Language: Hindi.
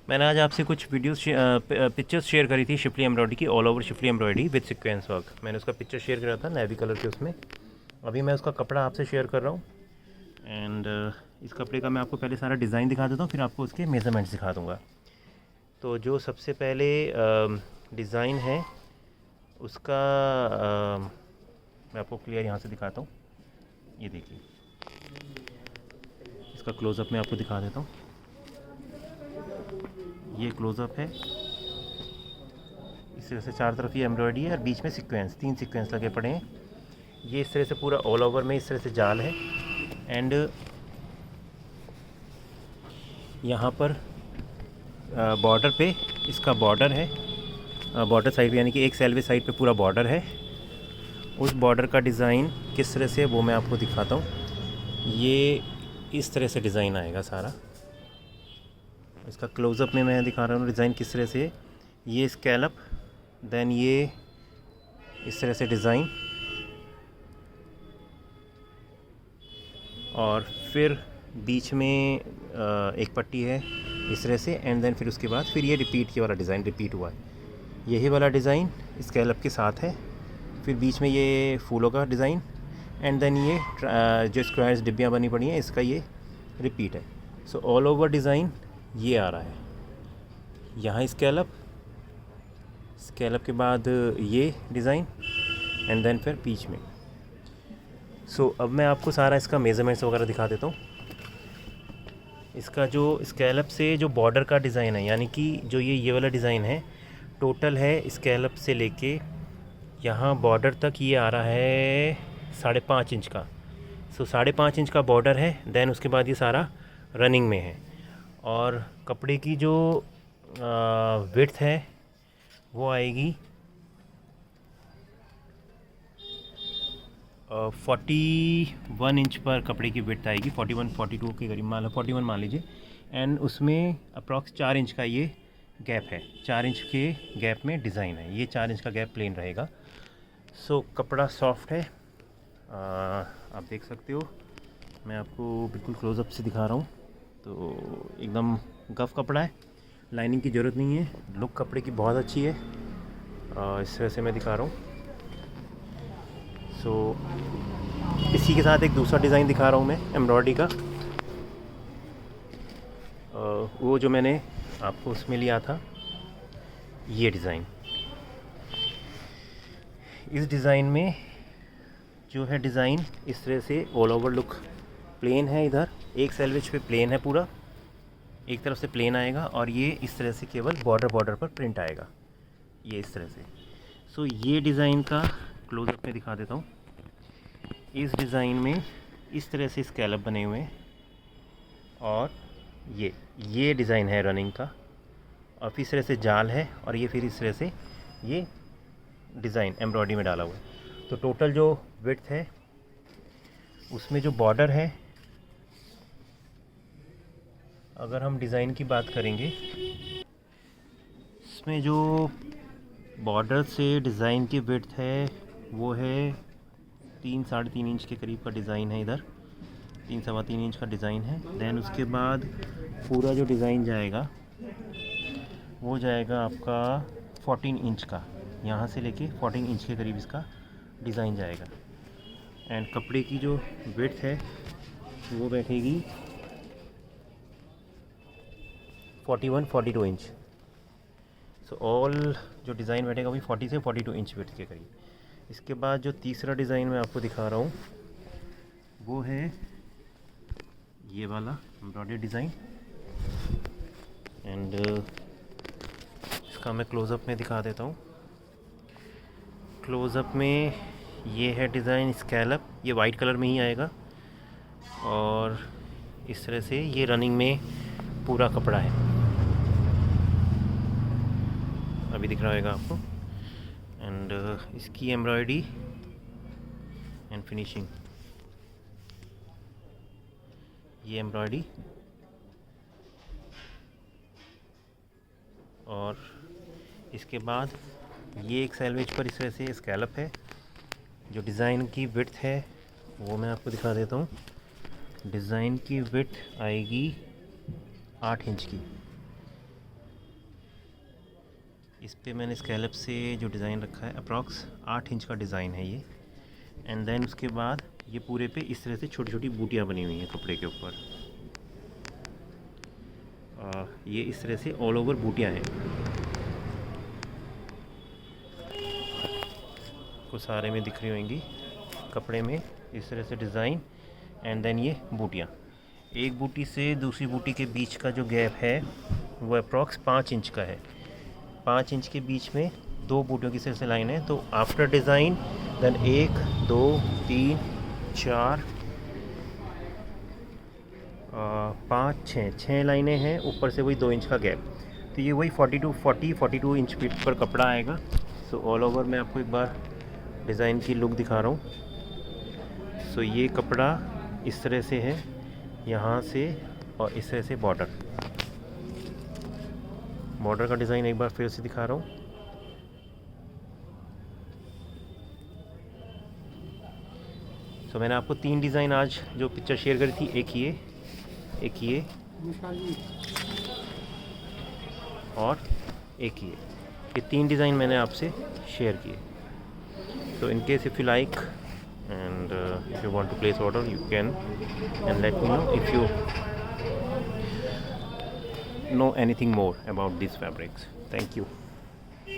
मैंने आज आपसे कुछ वीडियोस पिक्चर्स शेयर करी थी शिफली एम्ब्रॉयडरी की, all over Schiffli embroidery with sequence work. मैंने उसका पिक्चर शेयर करा था नेवी कलर के उसमें। अभी मैं उसका कपड़ा आपसे शेयर कर रहा हूँ। एंड इस कपड़े का मैं आपको पहले सारा डिज़ाइन दिखा देता हूँ, फिर आपको उसके मेज़रमेंट्स दिखा दूँगा। तो जो सबसे पहले डिज़ाइन है उसका मैं आपको क्लियर यहाँ से दिखाता हूँ। ये देखिए, इसका क्लोज़अप मैं आपको दिखा देता हूँ। ये क्लोज़अप है। इस तरह से चार तरफ ये एम्ब्रॉयडरी है और बीच में सीक्वेंस, 3 सीक्वेंस लगे पड़े हैं। ये इस तरह से पूरा ऑल ओवर में इस तरह से जाल है। एंड यहाँ पर बॉर्डर पे इसका बॉर्डर है, बॉर्डर साइड यानी कि एक सेल्वे साइड पे पूरा बॉर्डर है। उस बॉर्डर का डिज़ाइन किस तरह से वो मैं आपको दिखाता हूँ। ये इस तरह से डिज़ाइन आएगा सारा। इसका क्लोज़अप में मैं दिखा रहा हूँ डिज़ाइन किस तरह से। ये स्कैलप, देन ये इस तरह से डिज़ाइन, और फिर बीच में एक पट्टी है इस तरह से। एंड देन फिर उसके बाद फिर ये रिपीट ये वाला डिज़ाइन रिपीट हुआ है। यही वाला डिज़ाइन स्कैलप के साथ है। फिर बीच में ये फूलों का डिज़ाइन। एंड देन ये जो स्क्वायर्स डिब्बियाँ बनी पड़ी हैं, इसका ये रिपीट है। सो ऑल ओवर डिज़ाइन ये आ रहा है। यहाँ स्कैलप, स्कैलप के बाद ये डिज़ाइन, एंड देन फिर बीच में। सो अब मैं आपको सारा इसका मेज़रमेंट्स वगैरह दिखा देता हूँ। इसका जो स्कैलप से जो बॉर्डर का डिज़ाइन है, यानी कि जो ये वाला डिज़ाइन है, टोटल है स्कैलप से लेके यहाँ बॉर्डर तक ये आ रहा है 5.5 इंच का। सो 5.5 इंच का बॉर्डर है। देन उसके बाद ये सारा रनिंग में है। और कपड़े की जो विड्थ है वो आएगी 41 इंच पर कपड़े की विड्थ आएगी। 41-42 के करीब, मान लो 41 मान लीजिए। एंड उसमें अप्रॉक्स 4 इंच का ये गैप है। 4 इंच के गैप में डिज़ाइन है। ये 4 इंच का गैप प्लेन रहेगा। सो कपड़ा सॉफ्ट है, आप देख सकते हो। मैं आपको बिल्कुल क्लोज़अप से दिखा रहा हूँ। तो एकदम गफ कपड़ा है, लाइनिंग की ज़रूरत नहीं है। लुक कपड़े की बहुत अच्छी है। इस तरह से मैं दिखा रहा हूँ। सो इसी के साथ एक दूसरा डिज़ाइन दिखा रहा हूँ मैं एम्ब्रॉयडरी का। वो जो मैंने आपको उसमें लिया था, ये डिज़ाइन। इस डिज़ाइन में जो है डिज़ाइन इस तरह से ऑल ओवर लुक प्लेन है। इधर एक सैलवेज पे प्लेन है पूरा, एक तरफ से प्लेन आएगा, और ये इस तरह से केवल बॉर्डर पर प्रिंट आएगा, ये इस तरह से। सो ये डिज़ाइन का क्लोज़अप में दिखा देता हूँ। इस डिज़ाइन में इस तरह से स्कैलप बने हुए हैं, और ये डिज़ाइन है रनिंग का, और फिर इस तरह से जाल है, और ये फिर इस तरह से ये डिज़ाइन एम्ब्रॉयडरी में डाला हुआ है। तो टोटल जो विड्थ है उसमें जो बॉर्डर है, अगर हम डिज़ाइन की बात करेंगे, इसमें जो बॉर्डर से डिज़ाइन की विड्थ है वो है 3-3.5 इंच के करीब का डिज़ाइन है। इधर 3-3.25 इंच का डिज़ाइन है। देन उसके बाद पूरा जो डिज़ाइन जाएगा वो जाएगा आपका 14 इंच का। यहाँ से लेके 14 इंच के करीब इसका डिज़ाइन जाएगा। एंड कपड़े की जो विड्थ है वो बैठेगी 41-42 इंच। सो ऑल जो डिज़ाइन बैठेगा वही 40 से 42 इंच विड्थ के करीब। इसके बाद जो तीसरा डिज़ाइन मैं आपको दिखा रहा हूँ वो है ये वाला एम्ब्रॉयडरी डिज़ाइन। एंड इसका मैं क्लोज़अप में दिखा देता हूँ। क्लोज़अप में ये है डिज़ाइन स्कैलप, ये वाइट कलर में ही आएगा, और इस तरह से ये रनिंग में पूरा कपड़ा है। अभी दिख रहा होगा आपको। एंड इसकी एम्ब्रॉयडरी एंड फिनिशिंग, ये एम्ब्रॉयडरी, और इसके बाद ये एक सैलवेज पर इस तरह से स्कैलप है। जो डिज़ाइन की विड्थ है वो मैं आपको दिखा देता हूँ। डिज़ाइन की विड्थ आएगी 8 इंच की। इस पे मैंने स्कैलप से जो डिज़ाइन रखा है अप्रॉक्स 8 इंच का डिज़ाइन है ये। एंड देन उसके बाद ये पूरे पे इस तरह से छोटी छोटी बूटियाँ बनी हुई हैं कपड़े के ऊपर। ये इस तरह से ऑल ओवर बूटियाँ हैं, को सारे में दिख रही होंगी कपड़े में इस तरह से डिज़ाइन। एंड देन ये बूटियाँ, एक बूटी से दूसरी बूटी के बीच का जो गैप है वो अप्रॉक्स 5 इंच का है। 5 इंच के बीच में 2 बूटियों की तरह से लाइन है। तो आफ्टर डिज़ाइन देन 1 2 3 4 5 6 लाइनें हैं, ऊपर से वही 2 इंच का गैप। तो ये वही 42 इंच पर कपड़ा आएगा। सो ऑल ओवर मैं आपको एक बार डिज़ाइन की लुक दिखा रहा हूँ। सो ये कपड़ा इस तरह से है यहाँ से, और इस तरह से बॉर्डर का डिज़ाइन एक बार फिर से दिखा रहा हूँ। सो मैंने आपको 3 डिज़ाइन आज जो पिक्चर शेयर करी थी, एक ये और एक ये 3 डिज़ाइन मैंने आपसे शेयर किए। तो in case if you like and if you want to place order you can, and let me know if you know anything more about these fabrics. Thank you.